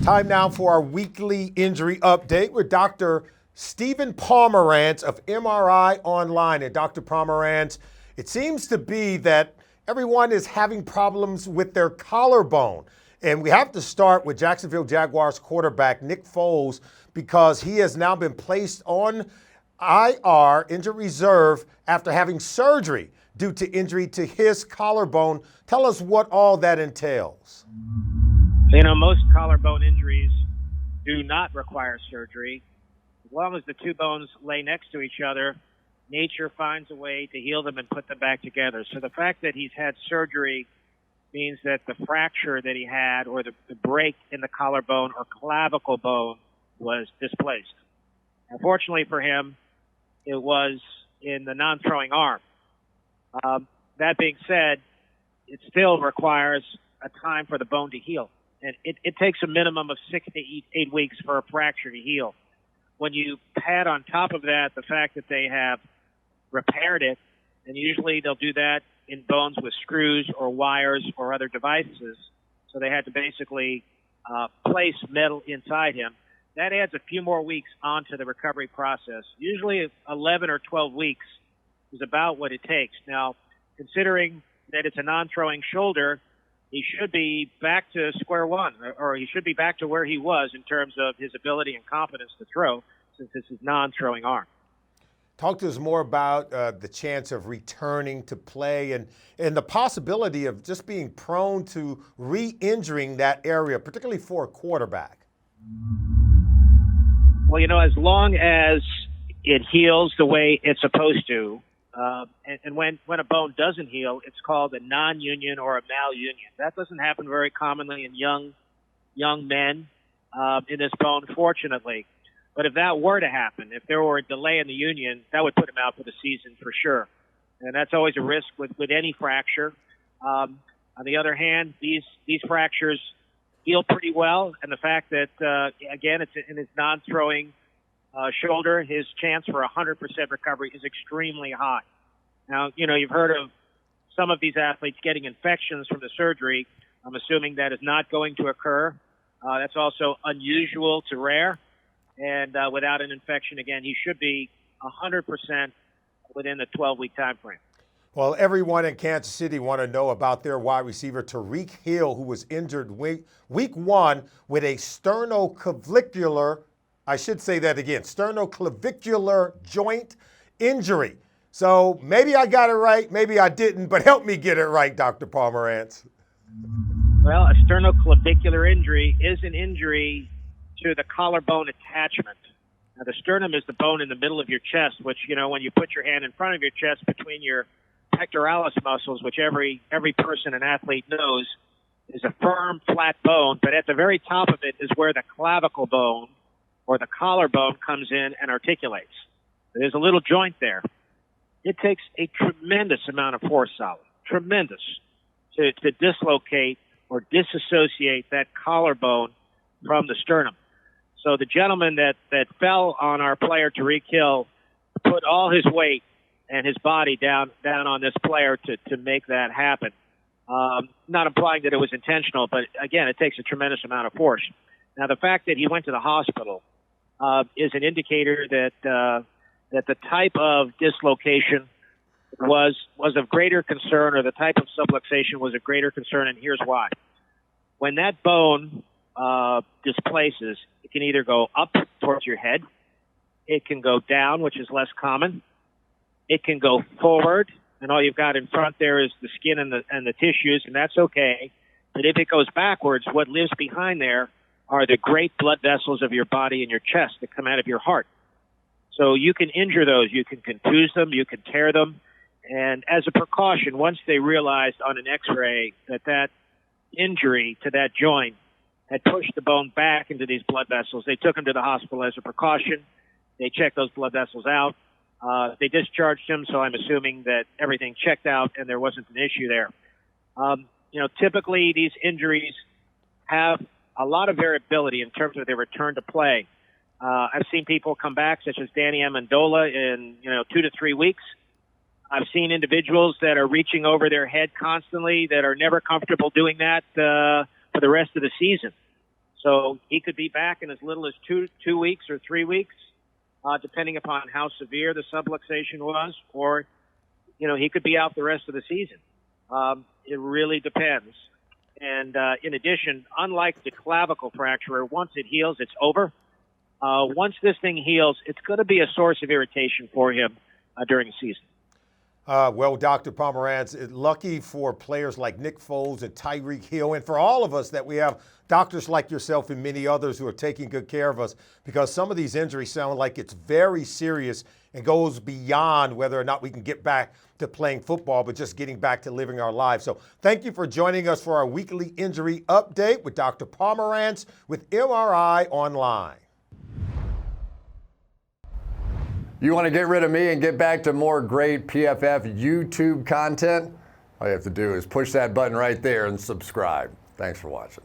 Time now for our weekly injury update with Dr. Stephen Pomeranz of MRI Online. And Dr. Pomeranz, it seems to be that everyone is having problems with their collarbone. And we have to start with Jacksonville Jaguars quarterback Nick Foles, because he has now been placed on IR, injured reserve, after having surgery due to injury to his collarbone. Tell us what all that entails. You know, most collarbone injuries do not require surgery. As long as the two bones lay next to each other, nature finds a way to heal them and put them back together. So the fact that he's had surgery means that the fracture that he had, or the break in the collarbone or clavicle bone, was displaced. Unfortunately for him, it was in the non-throwing arm. That being said, it still requires a time for the bone to heal. And it takes a minimum of 6 to 8 weeks for a fracture to heal. When you add on top of that the fact that they have repaired it, and usually they'll do that in bones with screws or wires or other devices, so they had to basically place metal inside him, that adds a few more weeks onto the recovery process. Usually 11 or 12 weeks is about what it takes. Now, considering that it's a non-throwing shoulder, he should be back to square one, or he should be back to where he was in terms of his ability and confidence to throw, since it's his non-throwing arm. Talk to us more about the chance of returning to play and the possibility of just being prone to re-injuring that area, particularly for a quarterback. Well, you know, as long as it heals the way it's supposed to, and when a bone doesn't heal, it's called a non-union or a malunion. That doesn't happen very commonly in young men in this bone, fortunately. But if that were to happen, if there were a delay in the union, that would put him out for the season for sure. And that's always a risk with any fracture. On the other hand, these fractures heal pretty well, and the fact that, again, it's in his non-throwing shoulder, his chance for 100% recovery is extremely high. Now, you know, you've heard of some of these athletes getting infections from the surgery. I'm assuming that is not going to occur. That's also unusual to rare. And without an infection, again, he should be 100% within the 12-week time frame. Well, everyone in Kansas City want to know about their wide receiver, Tyreek Hill, who was injured week one with a sternoclavicular, I should say that again, sternoclavicular joint injury. So maybe I got it right, maybe I didn't, but help me get it right, Dr. Pomeranz. Well, a sternoclavicular injury is an injury to the collarbone attachment. Now, the sternum is the bone in the middle of your chest, which, you know, when you put your hand in front of your chest between your pectoralis muscles, which every person, an athlete knows, is a firm, flat bone. But at the very top of it is where the clavicle bone or the collarbone comes in and articulates. There's a little joint there. It takes a tremendous amount of force, Solid, tremendous, to dislocate or disassociate that collarbone from the sternum. So the gentleman that fell on our player, Tyreek Hill, put all his weight and his body down on this player to make that happen. Not implying that it was intentional, but again, it takes a tremendous amount of force. Now, the fact that he went to the hospital is an indicator that the type of dislocation was of greater concern, or the type of subluxation was of greater concern, and here's why. When that bone displaces, it can either go up towards your head, it can go down, which is less common, it can go forward, and all you've got in front there is the skin and the tissues, and that's okay. But if it goes backwards, what lives behind there are the great blood vessels of your body and your chest that come out of your heart. So you can injure those, you can contuse them, you can tear them, and as a precaution, once they realized on an x-ray that injury to that joint had pushed the bone back into these blood vessels, they took him to the hospital as a precaution. They checked those blood vessels out. They discharged him, so I'm assuming that everything checked out and there wasn't an issue there. You know, typically these injuries have a lot of variability in terms of their return to play. I've seen people come back, such as Danny Amendola, in 2 to 3 weeks. I've seen individuals that are reaching over their head constantly that are never comfortable doing that for the rest of the season. So he could be back in as little as two weeks or 3 weeks, depending upon how severe the subluxation was, or, he could be out the rest of the season. It really depends. And in addition, unlike the clavicle fracture, once it heals, it's over. Once this thing heals, it's going to be a source of irritation for him during the season. Well, Dr. Pomeranz, lucky for players like Nick Foles and Tyreek Hill, and for all of us that we have doctors like yourself and many others who are taking good care of us, because some of these injuries sound like it's very serious and goes beyond whether or not we can get back to playing football, but just getting back to living our lives. So thank you for joining us for our weekly injury update with Dr. Pomeranz with MRI Online. You want to get rid of me and get back to more great PFF YouTube content? All you have to do is push that button right there and subscribe. Thanks for watching.